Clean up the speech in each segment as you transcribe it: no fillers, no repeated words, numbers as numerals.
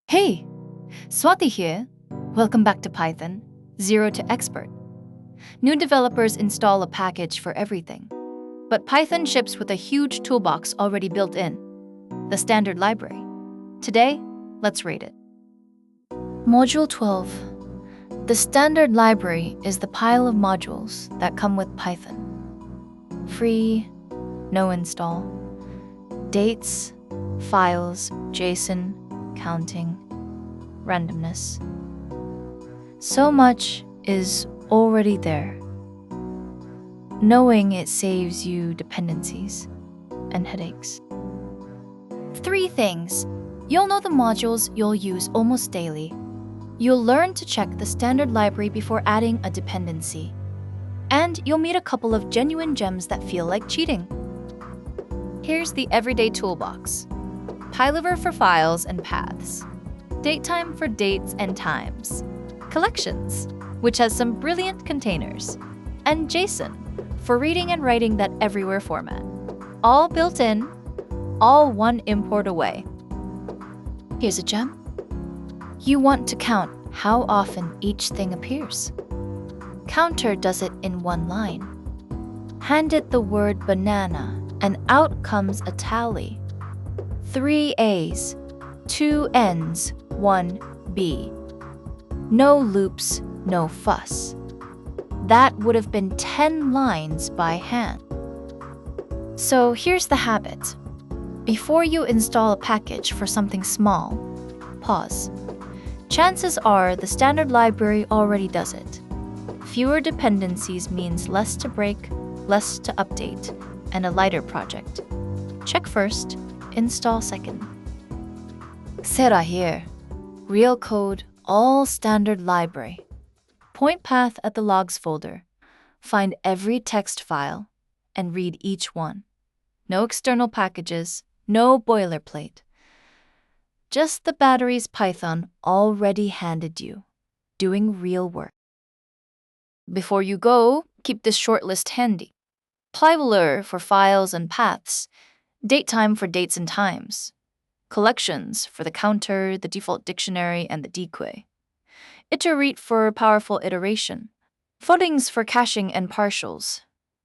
Hey, Swati here. Welcome back to Python, Zero to Expert. New developers install a package for everything, but Python ships with a huge toolbox already built in, the standard library. Today, let's rate it. Module 12. The standard library is the pile of modules that come with Python. Free, no install, dates, files, JSON, counting, randomness. So much is already there. Knowing it saves you dependencies and headaches. 3 things. You'll know the modules you'll use almost daily. You'll learn to check the standard library before adding a dependency. And you'll meet a couple of genuine gems that feel like cheating. Here's the everyday toolbox. Pathlib for files and paths. Datetime for dates and times. Collections, which has some brilliant containers. And JSON, for reading and writing that everywhere format. All built in, all one import away. Here's a gem. You want to count how often each thing appears. Counter does it in one line. Hand it the word banana, and out comes a tally. 3 A's, 2 N's, 1 B. No loops, no fuss. That would have been 10 lines by hand. So here's the habit. Before you install a package for something small, pause. Chances are the standard library already does it. Fewer dependencies means less to break, less to update, and a lighter project. Check first, install second. Sarah here. Real code, all standard library. Point path at the logs folder. Find every text file and read each one. No external packages, no boilerplate. Just the batteries Python already handed you, doing real work. Before you go, keep this short list handy. Pathlib for files and paths. Datetime for dates and times. Collections for the counter, the default dictionary, and the decoy. Iterate for powerful iteration. Footings for caching and partials.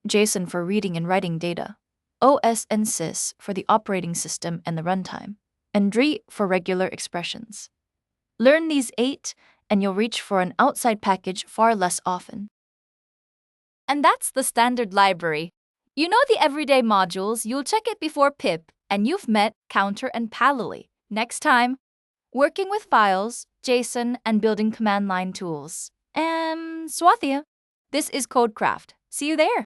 JSON for reading and writing data. OS and sys for the operating system and the runtime. And DRE for regular expressions. Learn these 8, and you'll reach for an outside package far less often. And that's the standard library. You know the everyday modules, you'll check it before pip, and you've met Counter and pathlib. Next time, working with files, JSON, and building command line tools. Swathia, this is Codecraft. See you there.